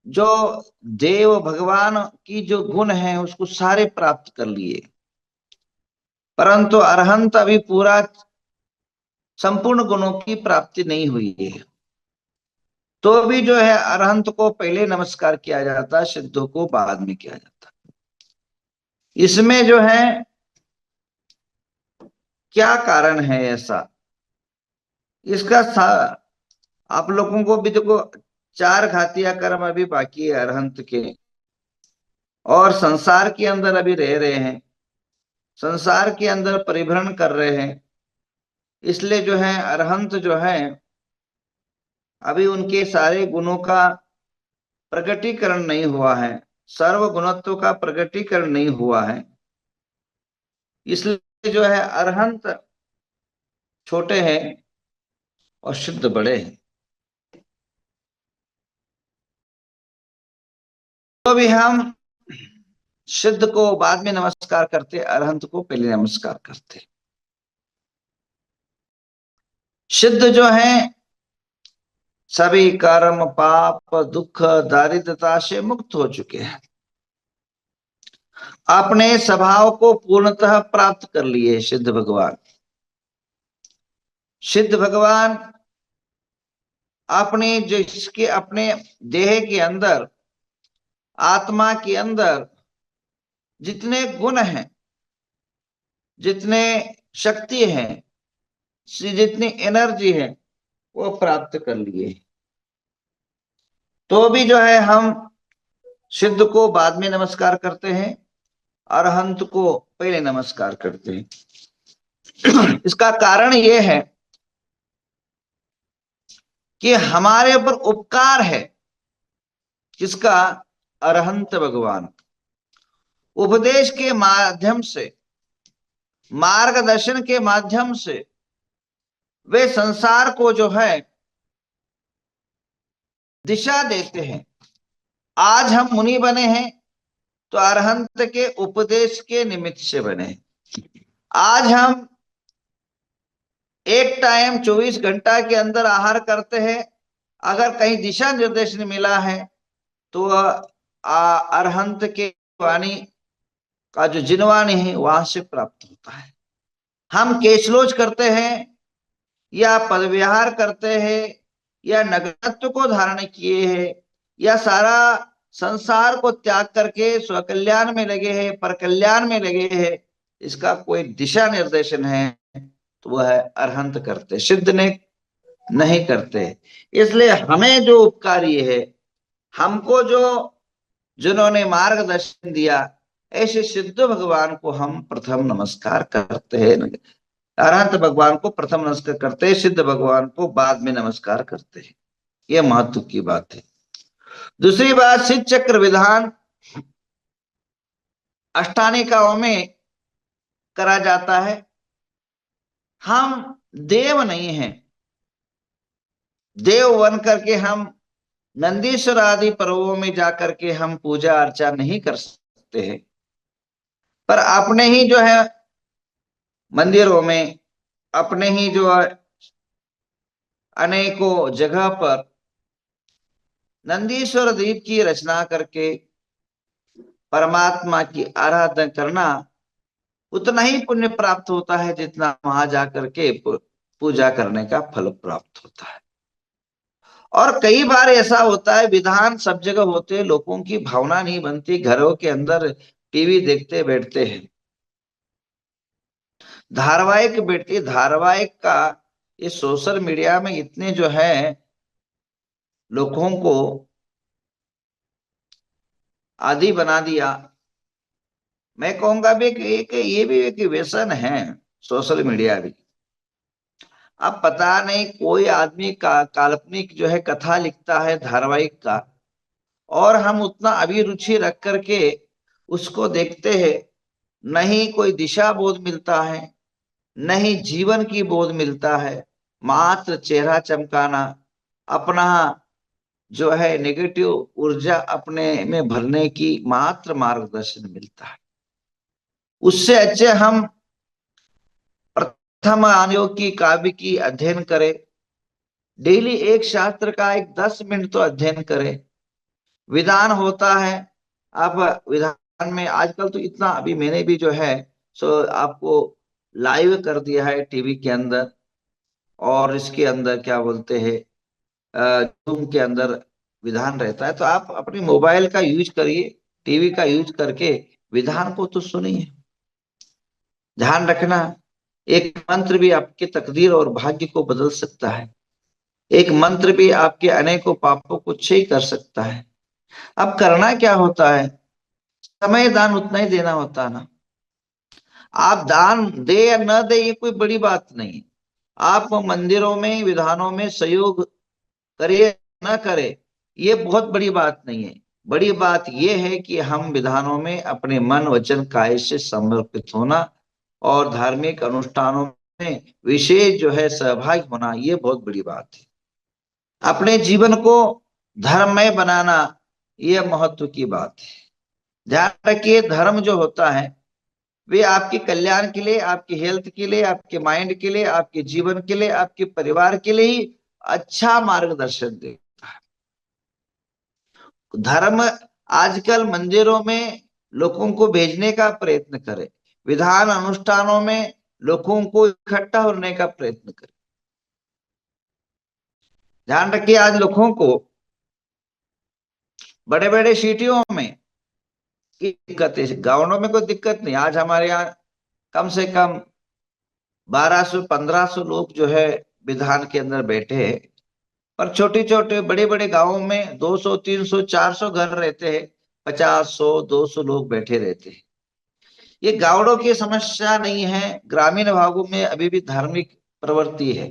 जो देव भगवान की जो गुण है उसको सारे प्राप्त कर लिए, परंतु अरहंत अभी पूरा संपूर्ण गुणों की प्राप्ति नहीं हुई है। तो भी जो है अरहंत को पहले नमस्कार किया जाता है, सिद्धों को बाद में किया जाता है। इसमें जो है क्या कारण है ऐसा, इसका आप लोगों को भी देखो, चार घातिया कर्म अभी बाकी है अरहंत के, और संसार के अंदर अभी रह रहे हैं, संसार के अंदर परिभ्रमण कर रहे हैं। इसलिए जो है अरहंत जो है अभी उनके सारे गुणों का प्रकटीकरण नहीं हुआ है, सर्व गुणत्व का प्रकटीकरण नहीं हुआ है। इसलिए जो है अरहंत छोटे हैं और सिद्ध बड़े हैं। तो भी हम सिद्ध को बाद में नमस्कार करते, अरहंत को पहले नमस्कार करते। सिद्ध जो है सभी कर्म पाप दुख दारिद्रता से मुक्त हो चुके हैं, अपने स्वभाव को पूर्णतः प्राप्त कर लिए। सिद्ध भगवान, सिद्ध भगवान अपने जो इसके अपने देह के अंदर, आत्मा के अंदर जितने गुण हैं, जितने शक्ति है, जितनी एनर्जी है, वो प्राप्त कर लिए। तो भी जो है हम सिद्ध को बाद में नमस्कार करते हैं, अरहंत को पहले नमस्कार करते हैं। इसका कारण ये है कि हमारे ऊपर उपकार है किसका? अरहंत भगवान। उपदेश के माध्यम से, मार्गदर्शन के माध्यम से वे संसार को जो है दिशा देते हैं। आज हम मुनि बने हैं तो अरहंत के उपदेश के निमित्त से बने हैं। आज हम एक टाइम 24 घंटा के अंदर आहार करते हैं, अगर कहीं दिशा निर्देशन मिला है तो वह अरहंत के वाणी का जो जिनवाणी है वहां से प्राप्त होता है। हम केशलोच करते हैं या पद विहार करते हैं या नग्नत्व को धारण किए हैं या सारा संसार को त्याग करके स्वकल्याण में लगे हैं, पर कल्याण में लगे हैं, इसका कोई दिशा निर्देशन है तो वह है अरहंत करते, सिद्ध ने नहीं करते। इसलिए हमें जो उपकारी है, हमको जो जिन्होंने मार्गदर्शन दिया, ऐसे सिद्ध भगवान को हम प्रथम नमस्कार करते हैं। अरहंत भगवान को प्रथम नमस्कार करते हैं, सिद्ध भगवान को बाद में नमस्कार करते हैं। यह महत्व की बात है। दूसरी बात, सिद्ध चक्र विधान अष्टानिकाओं में करा जाता है। हम देव नहीं हैं, देव बन करके हम नंदीश्वर आदि पर्वों में जाकर के हम पूजा अर्चा नहीं कर सकते हैं, पर अपने ही जो है मंदिरों में, अपने ही जो है अनेकों जगह पर नंदीश्वर दीप की रचना करके परमात्मा की आराधना करना उतना ही पुण्य प्राप्त होता है जितना वहां जाकर के पूजा करने का फल प्राप्त होता है। और कई बार ऐसा होता है, विधान सब जगह होते हैं, लोगों की भावना नहीं बनती, घरों के अंदर टीवी देखते बैठते हैं, धारावाहिक बैठती, धारावाहिक का ये सोशल मीडिया में इतने जो है लोगों को आदी बना दिया। मैं कहूंगा भी कि ये भी एक व्यसन है, सोशल मीडिया भी। अब पता नहीं कोई आदमी का काल्पनिक जो है कथा लिखता है धारावाहिक का, और हम उतना अभिरुचि रख करके उसको देखते हैं, नहीं कोई दिशा बोध मिलता है, नहीं जीवन की बोध मिलता है, मात्र चेहरा चमकाना, अपना जो है नेगेटिव ऊर्जा अपने में भरने की मात्र मार्गदर्शन मिलता है। उससे अच्छे हम प्रथम योग की काव्य की अध्ययन करें, डेली एक शास्त्र का एक 10 मिनट तो अध्ययन करें, विधान होता है। अब विधान में आजकल तो इतना, अभी मैंने भी जो है सो आपको लाइव कर दिया है टीवी के अंदर, और इसके अंदर क्या बोलते हैं, जूम के अंदर विधान रहता है, तो आप अपनी मोबाइल का यूज करिए, टीवी का यूज करके विधान को तो सुनिए। ध्यान रखना, एक मंत्र भी आपके तकदीर और भाग्य को बदल सकता है। एक मंत्र भी आपके अनेकों पापों को क्षय कर सकता है। अब करना क्या होता है, समय दान उतना ही देना होता है ना। आप दान दे या न दे ये कोई बड़ी बात नहीं है। आप मंदिरों में विधानों में सहयोग करे न करे ये बहुत बड़ी बात नहीं है। बड़ी बात यह है कि हम विधानों में अपने मन वचन काया से समर्पित होना और धार्मिक अनुष्ठानों में विशेष जो है सहभागी होना, ये बहुत बड़ी बात है। अपने जीवन को धर्ममय बनाना, यह महत्व की बात है। ध्यान रखिए, धर्म जो होता है वे आपके कल्याण के लिए, आपके हेल्थ के लिए, आपके माइंड के लिए, आपके जीवन के लिए, आपके परिवार के लिए ही अच्छा मार्गदर्शन दे। धर्म आजकल मंदिरों में लोगों को भेजने का प्रयत्न करे, विधान अनुष्ठानों में लोगों को इकट्ठा होने का प्रयत्न करे। ध्यान रखिए, आज लोगों को बड़े बड़े सिटियों में की दिक्कत है, गांवों में कोई दिक्कत नहीं। आज हमारे यहाँ कम से कम 1200-1500 लोग जो है विधान के अंदर बैठे हैं, पर छोटे छोटे बड़े बड़े गांवों में 200-300-400 घर रहते हैं, 50-100-200 लोग बैठे रहते हैं। ये गांवों की समस्या नहीं है, ग्रामीण भागों में अभी भी धार्मिक प्रवृत्ति है।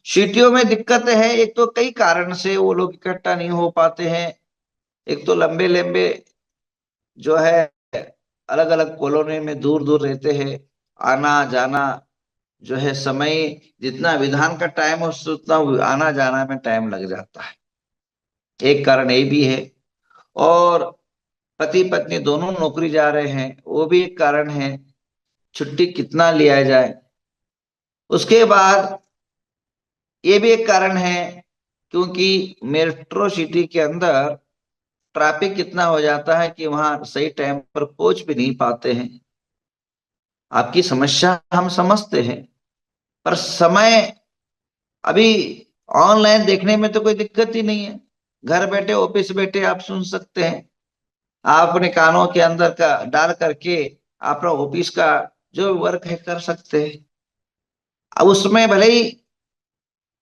सिटियों में दिक्कत है, एक तो कई कारण से वो लोग इकट्ठा नहीं हो पाते हैं। एक तो लंबे लंबे जो है अलग अलग कॉलोनी में दूर दूर रहते हैं, आना जाना जो है समय, जितना विधान का टाइम है उससे उतना आना जाना में टाइम लग जाता है। एक कारण ये भी है। और पति पत्नी दोनों नौकरी जा रहे हैं, वो भी एक कारण है। छुट्टी कितना लिया जाए, उसके बाद ये भी एक कारण है, क्योंकि मेट्रो सिटी के अंदर ट्रैफिक कितना हो जाता है कि वहां सही टाइम पर पहुंच भी नहीं पाते हैं। आपकी समस्या हम समझते हैं, पर समय अभी ऑनलाइन देखने में तो कोई दिक्कत ही नहीं है। घर बैठे ऑफिस बैठे आप सुन सकते हैं। आप अपने कानों के अंदर का डाल करके अपना ऑफिस का जो वर्क है कर सकते हैं। अब उसमें भले ही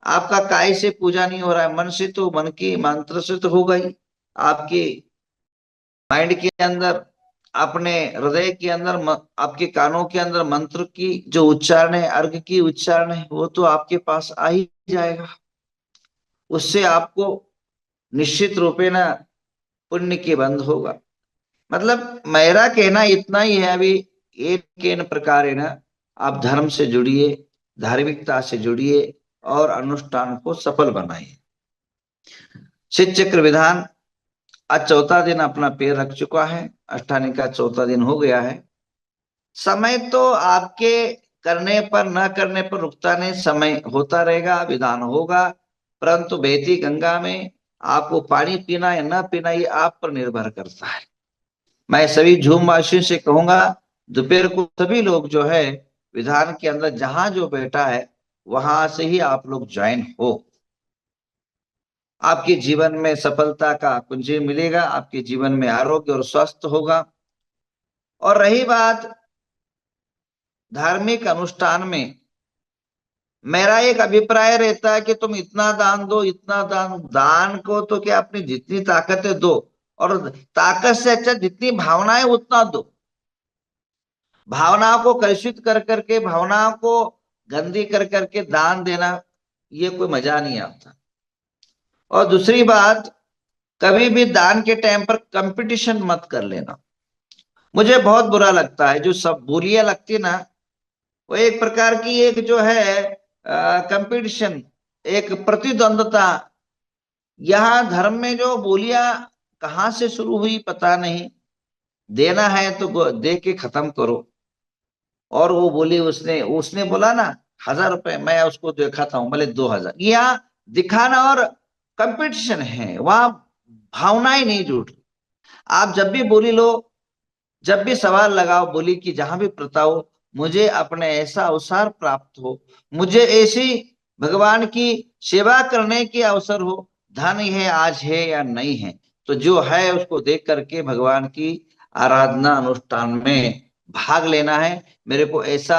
आपका काय से पूजा नहीं हो रहा है, मन से तो, मन की मंत्र से तो होगा ही। आपके माइंड के अंदर, अपने हृदय के अंदर, आपके कानों के अंदर मंत्र की जो उच्चारण है, अर्घ की उच्चारण है, वो तो आपके पास आ ही जाएगा। उससे आपको निश्चित रूपे ना पुण्य की बंध होगा। मतलब मेरा कहना इतना ही है अभी। एक केन प्रकार है ना, आप धर्म से जुड़िए, धार्मिकता से जुड़िए और अनुष्ठान को सफल बनाइए। शिव चक्र विधान आज चौथा दिन अपना पैर रख चुका है, अष्टानी का चौथा दिन हो गया है। समय तो आपके करने पर न करने पर रुकता नहीं, समय होता रहेगा, विधान होगा। परंतु बहती गंगा में आपको पानी पीना या न पीना ये आप पर निर्भर करता है। मैं सभी झूमवासियों से कहूंगा, दोपहर को सभी लोग जो है विधान के अंदर जहां जो बैठा है वहां से ही आप लोग ज्वाइन हो। आपके जीवन में सफलता का कुंजी मिलेगा, आपके जीवन में आरोग्य और स्वस्थ होगा। और रही बात धार्मिक अनुष्ठान में, मेरा एक अभिप्राय रहता है कि तुम इतना दान दो, इतना दान, दान को तो क्या अपनी जितनी ताकत है दो, और ताकत से अच्छा जितनी भावना है उतना दो। भावनाओं को कलुषित कर करके, भावनाओं को गंदी कर करके दान देना, ये कोई मजा नहीं आता। और दूसरी बात, कभी भी दान के टाइम पर कंपटीशन मत कर लेना। मुझे बहुत बुरा लगता है, जो सब बोलियां लगती है ना, वो एक प्रकार की एक जो है कंपटीशन, एक प्रतिद्वंदता। यहाँ धर्म में जो बोलियां कहाँ से शुरू हुई पता नहीं। देना है तो दे के खत्म करो। और वो बोली, उसने उसने बोला ना 1000 रुपए, मैं उसको दिखाता हूँ भले 2000, यहाँ दिखाना और कंपटीशन है। वहां भावनाएं नहीं जुड़। आप जब भी बोली लो, जब भी सवाल लगाओ बोली कि जहां भी प्रताओ, मुझे अपने ऐसा अवसर प्राप्त हो, मुझे ऐसी भगवान की सेवा करने की अवसर हो, धन है आज है या नहीं है, तो जो है उसको देख करके भगवान की आराधना अनुष्ठान में भाग लेना है। मेरे को ऐसा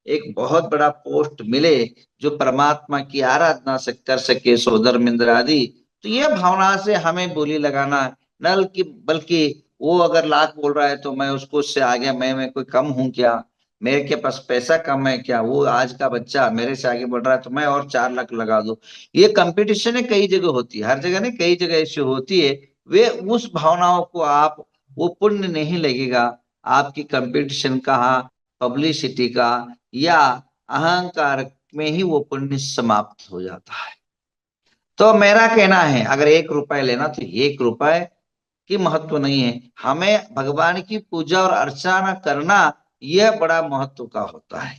एक बहुत बड़ा पोस्ट मिले जो परमात्मा की आराधना से कर सके, सोदर मिंद्र आदि। तो ये भावना से हमें बोली लगाना, नल की बल्कि वो अगर लाख बोल रहा है तो मैं उसको उससे आगे, मैं कोई कम हूं क्या, मेरे के पास पैसा कम है क्या, वो आज का बच्चा मेरे से आगे बढ़ रहा है तो मैं और 4 लाख लगा दूं। ये कंपटीशन है, कई जगह होती है, हर जगह नहीं, कई जगह ऐसी होती है। वे उस भावनाओं को आप, वो पुण्य नहीं लगेगा। आपकी कंपटीशन का, पब्लिसिटी का या अहंकार में ही वो पुण्य समाप्त हो जाता है। तो मेरा कहना है, अगर 1 रुपए लेना तो 1 रुपए की महत्व नहीं है, हमें भगवान की पूजा और अर्चना करना यह बड़ा महत्व का होता है।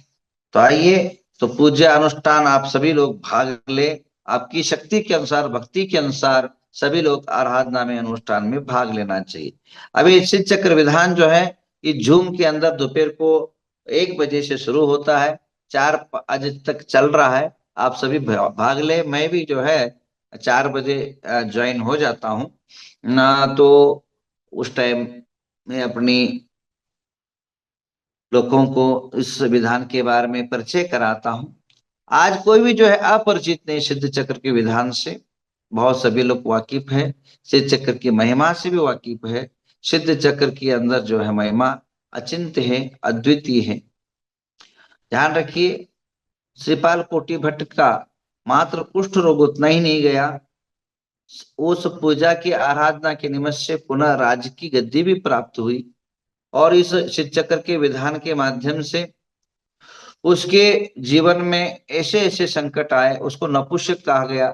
तो आइए, तो पूजा अनुष्ठान आप सभी लोग भाग ले, आपकी शक्ति के अनुसार, भक्ति के अनुसार सभी लोग आराधना में, अनुष्ठान में भाग लेना चाहिए। अभी शिव चक्र विधान जो है, ये जूम के अंदर दोपहर को 1 बजे से शुरू होता है, 4 बजे तक चल रहा है। आप सभी भाग ले, मैं भी जो है 4 बजे ज्वाइन हो जाता हूँ ना, तो उस टाइम में अपनी लोगों को इस विधान के बारे में परिचय कराता हूँ। आज कोई भी जो है अपरिचित नहीं सिद्ध चक्र के विधान से, बहुत सभी लोग वाकिफ है, सिद्ध चक्र की महिमा से भी वाकिफ है। सिद्ध चक्र के अंदर जो है महिमा अचिंत्य है, अद्वितीय है। ध्यान रखिए, श्रीपाल कोटि भट्ट का मात्र कुष्ठ रोग उतना ही नहीं गया, उस पूजा की आराधना के निमित्त से पुनः राज्य की गद्दी भी प्राप्त हुई। और इस शिव चक्र के विधान के माध्यम से उसके जीवन में ऐसे ऐसे संकट आए, उसको नपुंसक कहा गया,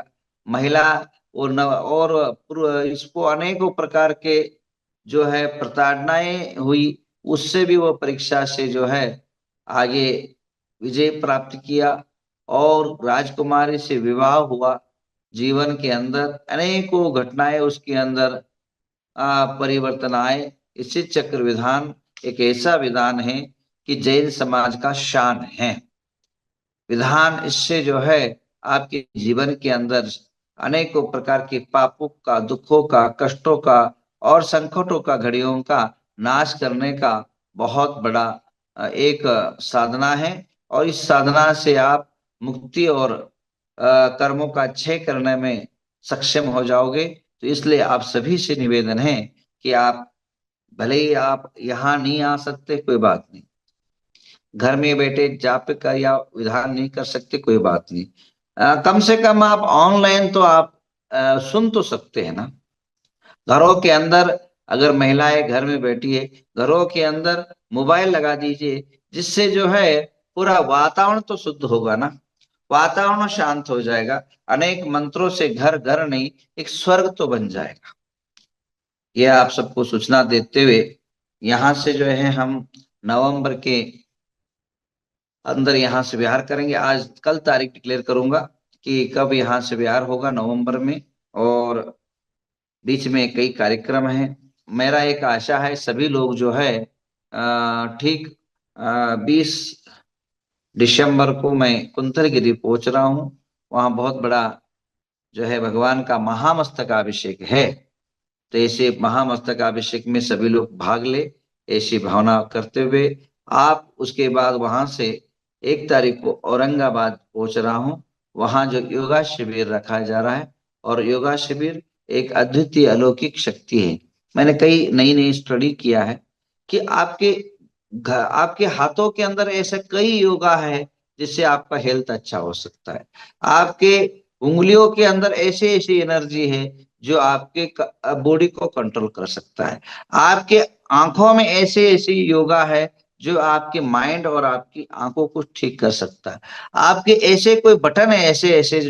महिला और इसको अनेकों प्रकार के जो है प्रताड़नाएं हुई, उससे भी वो परीक्षा से जो है आगे विजय प्राप्त किया और राजकुमारी से विवाह हुआ। जीवन के अंदर अनेकों घटनाएं उसके अंदर परिवर्तन आए। इसी चक्र विधान एक ऐसा विधान है कि जैन समाज का शान है विधान। इससे जो है आपके जीवन के अंदर अनेकों प्रकार के पापों का, दुखों का, कष्टों का और संकटों का, घड़ियों का नाश करने का बहुत बड़ा एक साधना है। और इस साधना से आप मुक्ति और कर्मों का क्षय करने में सक्षम हो जाओगे। तो इसलिए आप सभी से निवेदन है कि आप, भले ही आप यहाँ नहीं आ सकते कोई बात नहीं, घर में बैठे जाप का या विधान नहीं कर सकते कोई बात नहीं, कम से कम आप ऑनलाइन तो आप सुन तो सकते हैं ना। घरों के अंदर अगर महिलाएं घर में बैठी है, घरों के अंदर मोबाइल लगा दीजिए, जिससे जो है पूरा वातावरण तो शुद्ध होगा ना, वातावरण शांत हो जाएगा, अनेक मंत्रों से घर घर नहीं एक स्वर्ग तो बन जाएगा। यह आप सबको सूचना देते हुए यहाँ से जो है हम नवंबर के अंदर यहाँ से बिहार करेंगे। आज कल तारीख डिक्लेयर करूंगा कि कब यहाँ से बिहार होगा नवंबर में, और बीच में कई कार्यक्रम हैं। मेरा एक आशा है सभी लोग जो है ठीक 20 दिसंबर को मैं कुंथलगिरी पहुंच रहा हूँ। वहाँ बहुत बड़ा जो है भगवान का महामस्तकाभिषेक है। तो ऐसे महामस्तकाभिषेक में सभी लोग भाग ले, ऐसी भावना करते हुए आप, उसके बाद वहां से 1 तारीख को औरंगाबाद पहुंच रहा हूं। वहां जो योगा शिविर रखा जा रहा है, और योगा शिविर एक अद्वितीय अलौकिक शक्ति है। मैंने कई नई नई स्टडी किया है कि आपके हाथों के अंदर ऐसे कई योगा है जिससे आपका हेल्थ अच्छा हो सकता है। आपके उंगलियों के अंदर ऐसी ऐसी एनर्जी है जो आपके बॉडी को कंट्रोल कर सकता है। आपके आंखों में ऐसे ऐसी योगा है जो आपके माइंड और आपकी आंखों को ठीक कर सकता है। आपके ऐसे कोई बटन है ऐसे ऐसे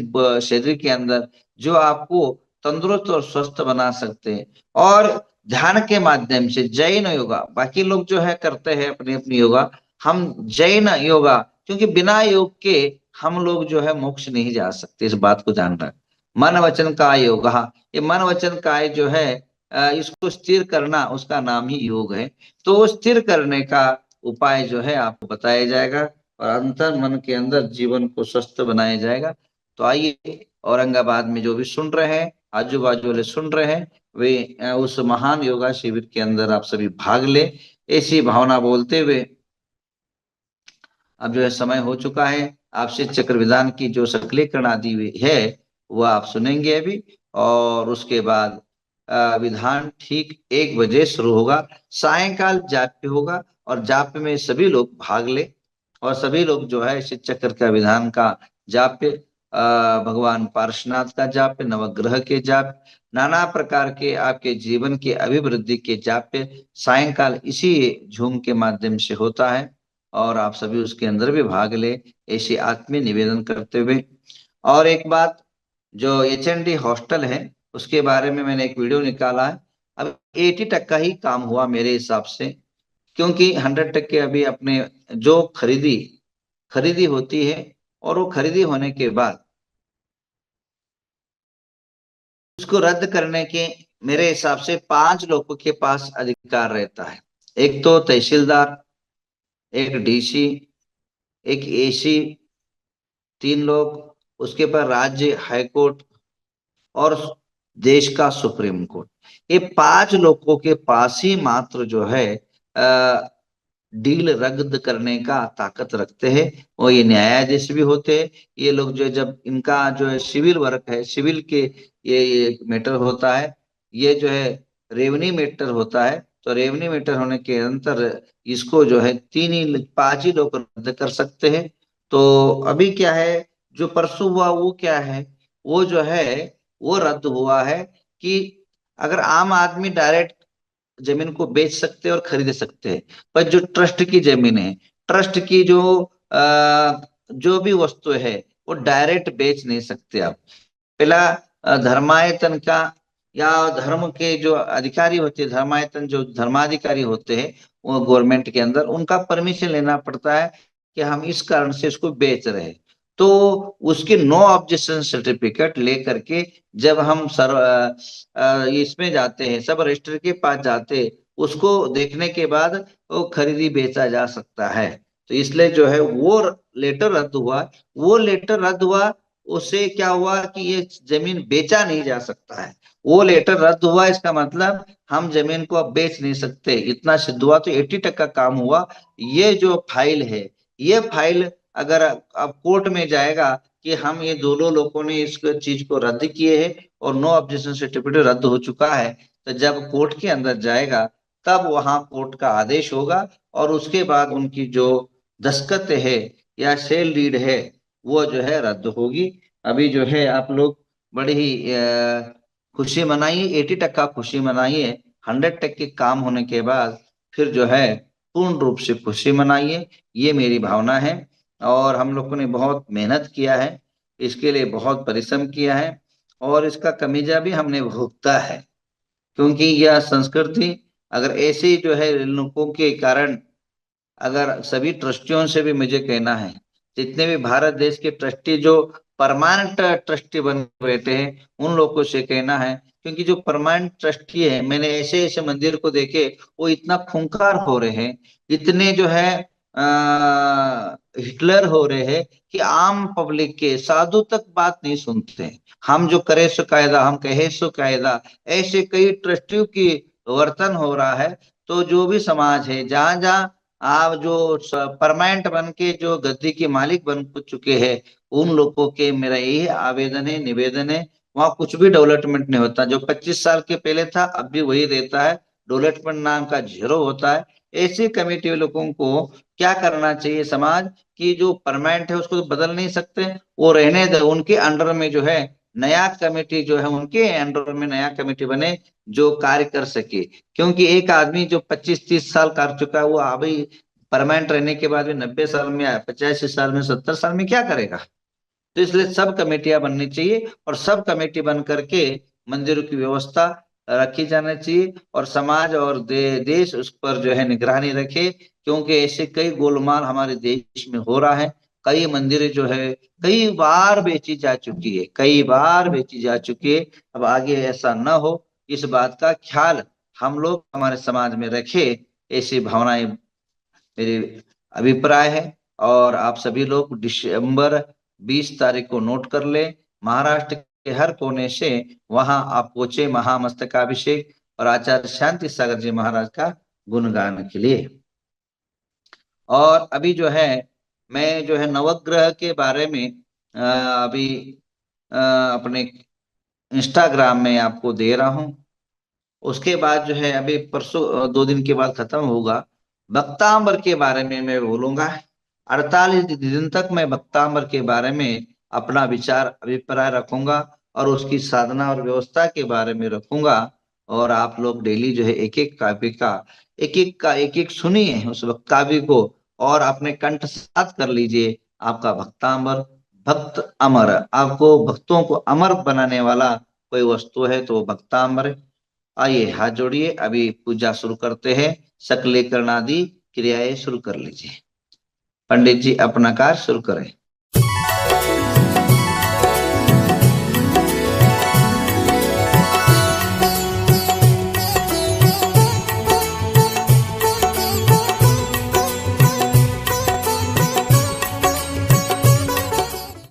शरीर के अंदर जो आपको तंदुरुस्त और स्वस्थ बना सकते हैं। और ध्यान के माध्यम से जैन योगा, बाकी लोग जो है करते हैं अपनी अपनी योगा, हम जैन योगा, क्योंकि बिना योग के हम लोग जो है मोक्ष नहीं जा सकते, इस बात को ध्यान रख। मन वचन काय योग। ये मन वचन काय जो है इसको स्थिर करना, उसका नाम ही योग है। तो वो स्थिर करने का उपाय जो है आपको बताया जाएगा, और अंतर मन के अंदर जीवन को स्वस्थ बनाया जाएगा। तो आइए, औरंगाबाद में जो भी सुन रहे हैं, आजू बाजू वाले सुन रहे हैं, वे उस महान योगा शिविर के अंदर आप सभी भाग ले, ऐसी भावना बोलते हुए। अब जो है समय हो चुका है, आपसे चक्र विधान की जो सकलीकरण आदि है वह आप सुनेंगे अभी, और उसके बाद विधान ठीक 1 बजे शुरू होगा। सायंकाल जाप्य होगा, और जाप्य में सभी लोग भाग ले, और सभी लोग जो है इस चक्र का विधान का जाप्य, भगवान पार्श्वनाथ का जाप्य, नवग्रह के जाप्य, नाना प्रकार के आपके जीवन की अभिवृद्धि के जाप्य सायंकाल इसी झूम के माध्यम से होता है, और आप सभी उसके अंदर भी भाग ले, ऐसी आत्मीय निवेदन करते हुए। और एक बात, जो HND हॉस्टल है उसके बारे में मैंने एक वीडियो निकाला है। अब 80% ही काम हुआ मेरे हिसाब से, क्योंकि 100% अभी अपने जो खरीदी खरीदी होती है, और वो खरीदी होने के बाद उसको रद्द करने के मेरे हिसाब से 5 लोगों के पास अधिकार रहता है। एक तो तहसीलदार, एक DC, एक AC, 3 लोग, उसके बाद राज्य हाई कोर्ट, और देश का सुप्रीम कोर्ट। ये 5 लोगों के पास ही मात्र जो है डील रद्द करने का ताकत रखते हैं। और ये न्यायाधीश भी होते हैं। ये लोग जो जब इनका जो है सिविल वर्क है, सिविल के ये मैटर होता है, ये जो है रेवन्यू मैटर होता है, तो रेवन्यू मैटर होने के अंतर इसको जो है 5 ही लोग रद्द कर सकते हैं। तो अभी क्या है, जो परसों हुआ वो क्या है, वो जो है वो रद्द हुआ है कि अगर आम आदमी डायरेक्ट जमीन को बेच सकते हैं और खरीद सकते हैं, पर जो ट्रस्ट की जमीन है, ट्रस्ट की जो भी वस्तु है, वो डायरेक्ट बेच नहीं सकते आप। पहला धर्मायतन का, या धर्म के जो अधिकारी होते हैं, धर्मायतन जो धर्माधिकारी होते हैं वो गवर्नमेंट के अंदर, उनका परमिशन लेना पड़ता है कि हम इस कारण से इसको बेच रहे हैं। तो उसकी नो ऑब्जेक्शन सर्टिफिकेट लेकर के जब हम इसमें जाते हैं, सब रजिस्टर के पास जाते हैं, उसको देखने के बाद वो खरीदी बेचा जा सकता है। तो इसलिए जो है वो लेटर रद्द हुआ। वो लेटर रद्द हुआ, उससे क्या हुआ कि ये जमीन बेचा नहीं जा सकता है। वो लेटर रद्द हुआ, इसका मतलब हम जमीन को अब बेच नहीं सकते, इतना सिद्ध हुआ। तो 80% काम हुआ। ये जो फाइल है, ये फाइल अगर अब कोर्ट में जाएगा कि हम ये दोनों लोगों ने इस चीज को रद्द किए हैं और नो ऑब्जेक्शन सर्टिफिकेट रद्द हो चुका है, तो जब कोर्ट के अंदर जाएगा तब वहां कोर्ट का आदेश होगा, और उसके बाद उनकी जो दस्खत है या सेल डीड है वो जो है रद्द होगी। अभी जो है आप लोग बड़ी ही खुशी मनाइए, 80% खुशी मनाइए। 100% काम होने के बाद फिर जो है पूर्ण रूप से खुशी मनाइए, ये मेरी भावना है। और हम लोगों ने बहुत मेहनत किया है, इसके लिए बहुत परिश्रम किया है, और इसका कमीजा भी हमने भुगता है। क्योंकि यह संस्कृति अगर ऐसे ही जो है लोगों के कारण, अगर सभी ट्रस्टियों से भी मुझे कहना है, जितने भी भारत देश के ट्रस्टी जो परमानेंट ट्रस्टी बन बैठे हैं, उन लोगों से कहना है, क्योंकि जो परमानेंट ट्रस्टी है, मैंने ऐसे ऐसे मंदिर को देखे, वो इतना खूंखार हो रहे हैं, इतने जो है हिटलर हो रहे हैं कि आम पब्लिक के साधु तक बात नहीं सुनते हैं। हम जो करे सो कायदा, हम कहे सो कायदा, ऐसे कई ट्रस्टियों की वर्तन हो रहा है। तो जो भी समाज है, जहां जहां आप जो परमानेंट बन के जो गद्दी के मालिक बन चुके हैं, उन लोगों के मेरा यही आवेदन है, निवेदन है, वहां कुछ भी डेवलपमेंट नहीं होता। जो 25 साल के पहले था अब भी वही रहता है, डेवलपमेंट नाम का जीरो होता है। ऐसी कमेटी लोगों को क्या करना चाहिए, समाज की जो परमानेंट है उसको तो बदल नहीं सकते, वो रहने दे, उनके अंडर में जो है नया कमेटी जो है, उनके अंडर में नया कमेटी बने जो कार्य कर सके। क्योंकि एक आदमी जो 25-30 साल कर चुका है, वो अभी परमानेंट रहने के बाद भी 90 साल में, 85 साल में, 70 साल में क्या करेगा। तो इसलिए सब कमेटियां बननी चाहिए, और सब कमेटी बन करके मंदिरों की व्यवस्था रखी जानी चाहिए, और समाज और देश उस पर जो है निगरानी रखे। क्योंकि ऐसे कई गोलमाल हमारे देश में हो रहा है, कई मंदिरें जो है कई बार बेची जा चुकी है, कई बार बेची जा चुकी है। अब आगे ऐसा न हो, इस बात का ख्याल हम लोग हमारे समाज में रखे, ऐसी भावनाएं मेरे अभिप्राय है। और आप सभी लोग दिसंबर 20 तारीख को नोट कर ले। महाराष्ट्र के हर कोने से वहां आप पहुंचे महामस्तकाभिषेक और आचार्य शांति सागर जी महाराज का गुणगान के लिए। और अभी जो है मैं जो है नवग्रह के बारे में अभी अपने इंस्टाग्राम में आपको दे रहा हूँ। उसके बाद जो है अभी परसों 2 दिन के बाद खत्म होगा। भक्तांबर के बारे में मैं बोलूंगा। 48 दिन तक मैं भक्तांबर के बारे में अपना विचार अभिप्राय रखूंगा और उसकी साधना और व्यवस्था के बारे में रखूंगा। और आप लोग डेली जो है एक एक सुनिए उस वक्तव्य को और अपने कंठ साथ कर लीजिए। आपका भक्तांबर भक्त अमर, आपको भक्तों को अमर बनाने वाला कोई वस्तु है तो वो भक्तांबर है। आइए हाथ जोड़िए, अभी पूजा शुरू करते हैं। सकलीकरण आदि क्रियाएं शुरू कर लीजिए। पंडित जी अपना कार्य शुरू करें।